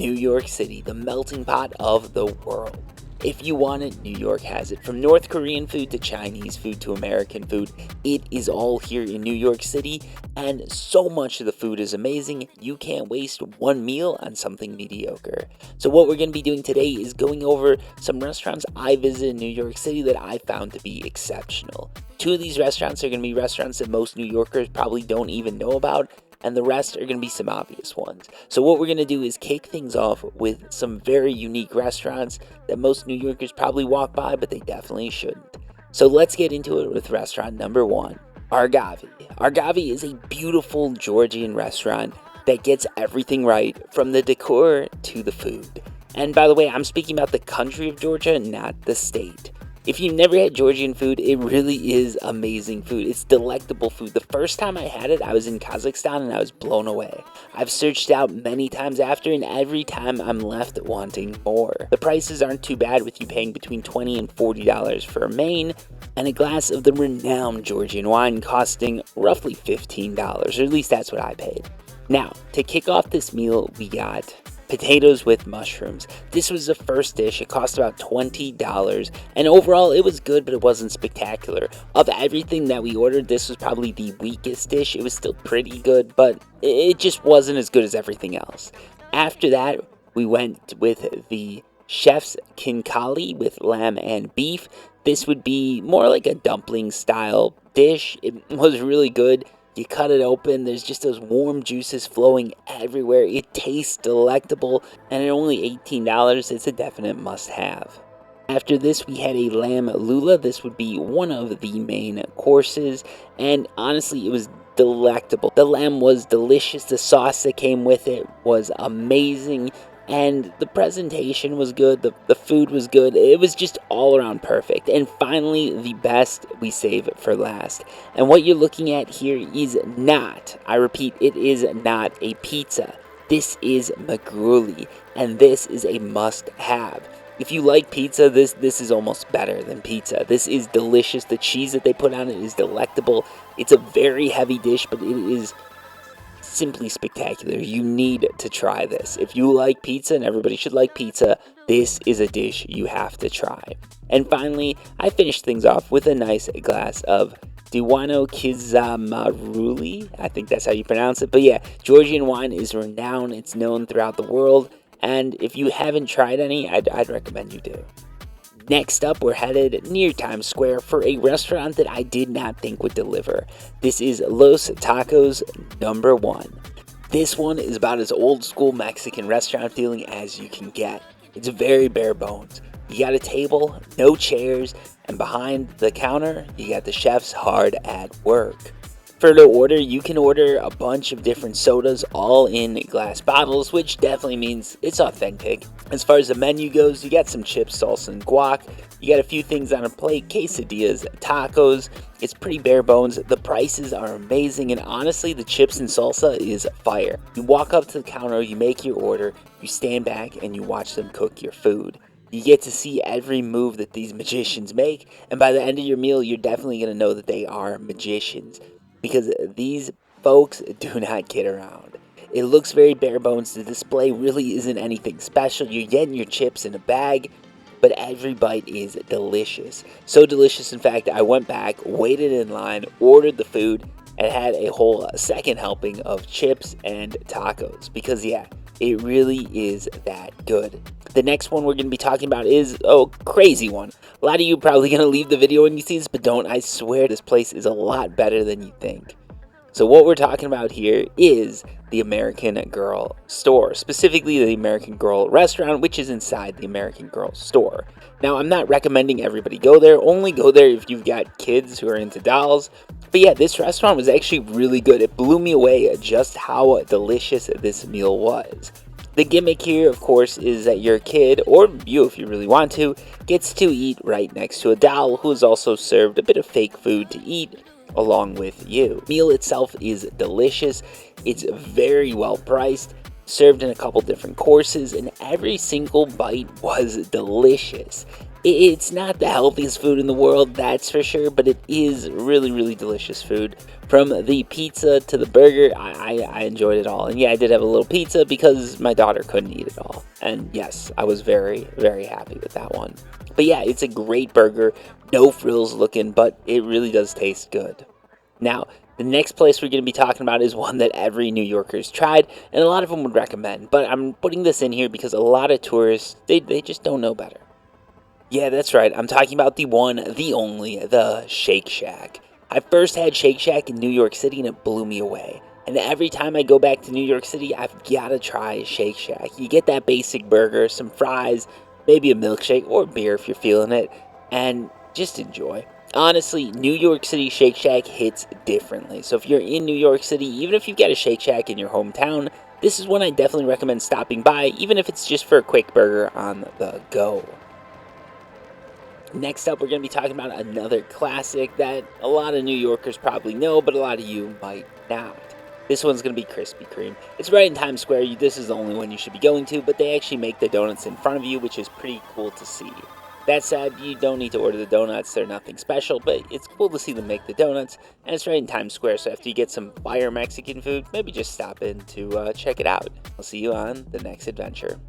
New York City, the melting pot of the world. If you want it, New York has it. From North Korean food to Chinese food to American food, it is all here in New York City, and so much of the food is amazing, you can't waste one meal on something mediocre. So what we're going to be doing today is going over some restaurants I visited in New York City that I found to be exceptional. Two of these restaurants are going to be restaurants that most New Yorkers probably don't even know about, and the rest are going to be some obvious ones. So what we're going to do is kick things off with some very unique restaurants that most New Yorkers probably walk by, but they definitely shouldn't. So let's get into it with restaurant number 1, Aravi. Aravi is a beautiful Georgian restaurant that gets everything right, from the decor to the food. And by the way, I'm speaking about the country of Georgia, not the state. If you've never had Georgian food, it really is amazing food. It's delectable food. The first time I had it, I was in Kazakhstan and I was blown away. I've searched it out many times after, and every time I'm left wanting more. The prices aren't too bad, with you paying between $20 and $40 for a main, and a glass of the renowned Georgian wine costing roughly $15, or at least that's what I paid. Now, to kick off this meal, we got potatoes with mushrooms. This was the first dish. It cost about $20, and overall it was good, but it wasn't spectacular. Of everything that we ordered, this was probably the weakest dish. It was still pretty good, but it just wasn't as good as everything else. After that, we went with the chef's khinkali with lamb and beef. This would be more like a dumpling style dish. It was really good. You cut it open, there's just those warm juices flowing everywhere. It tastes delectable, and at only $18, it's a definite must-have. After this, we had a lamb lula. This would be one of the main courses, and honestly, it was delectable. The lamb was delicious. The sauce that came with it was amazing, and the presentation was good, the food was good. It was just all around perfect. And finally, the best we save for last. And what you're looking at here is not, I repeat, it is not a pizza. This is magruli, and this is a must-have. If you like pizza, this is almost better than pizza. This is delicious. The cheese that they put on it is delectable. It's a very heavy dish, but it is simply spectacular. You need to try this. If you like pizza, and everybody should like pizza, this is a dish you have to try. And finally, I finished things off with a nice glass of Diwano Kizamaruli. I think that's how you pronounce it. But yeah, Georgian wine is renowned. It's known throughout the world. And if you haven't tried any, I'd recommend you do. Next up, we're headed near Times Square for a restaurant that I did not think would deliver. This is Los Tacos number 1. This one is about as old school Mexican restaurant feeling as you can get. It's very bare bones. You got a table, no chairs, and behind the counter, you got the chefs hard at work. For the order, you can order a bunch of different sodas, all in glass bottles, which definitely means it's authentic. As far as the menu goes, you got some chips, salsa, and guac. You got a few things on a plate, quesadillas, tacos. It's pretty bare bones. The prices are amazing, and honestly, the chips and salsa is fire. You walk up to the counter, you make your order, you stand back, and you watch them cook your food. You get to see every move that these magicians make, and by the end of your meal, you're definitely going to know that they are magicians, because these folks do not kid around. It looks very bare bones. The display really isn't anything special. You're getting your chips in a bag, but every bite is delicious. So delicious, in fact, I went back, waited in line, ordered the food, and had a whole second helping of chips and tacos. Because yeah, it really is that good. The next one we're going to be talking about is a crazy one. A lot of you are probably going to leave the video when you see this, but don't. I swear this place is a lot better than you think. So what we're talking about here is the American Girl store, specifically the American Girl restaurant, which is inside the American Girl store. Now, I'm not recommending everybody go there. Only go there if you've got kids who are into dolls. But yeah, this restaurant was actually really good. It blew me away just how delicious this meal was. The gimmick here, of course, is that your kid, or you if you really want to, gets to eat right next to a doll who is also served a bit of fake food to eat along with you. The meal itself is delicious. It's very well priced, served in a couple different courses, and every single bite was delicious. It's not the healthiest food in the world, that's for sure, but it is really, really delicious food. From the pizza to the burger, I enjoyed it all. And yeah, I did have a little pizza because my daughter couldn't eat it all. And yes, I was very, very happy with that one. But yeah, it's a great burger, no frills looking, but it really does taste good. Now, the next place we're going to be talking about is one that every New Yorker's tried, and a lot of them would recommend. But I'm putting this in here because a lot of tourists, they just don't know better. Yeah, that's right. I'm talking about the one, the only, the Shake Shack. I first had Shake Shack in New York City and it blew me away. And every time I go back to New York City, I've got to try Shake Shack. You get that basic burger, some fries, maybe a milkshake or beer if you're feeling it, and just enjoy. Honestly, New York City Shake Shack hits differently. So if you're in New York City, even if you've got a Shake Shack in your hometown, this is one I definitely recommend stopping by, even if it's just for a quick burger on the go. Next up, we're going to be talking about another classic that a lot of New Yorkers probably know, but a lot of you might not. This one's going to be Krispy Kreme. It's right in Times Square. This is the only one you should be going to, but they actually make the donuts in front of you, which is pretty cool to see. That said, you don't need to order the donuts. They're nothing special, but it's cool to see them make the donuts, and it's right in Times Square, so after you get some fire Mexican food, maybe just stop in to check it out. I'll see you on the next adventure.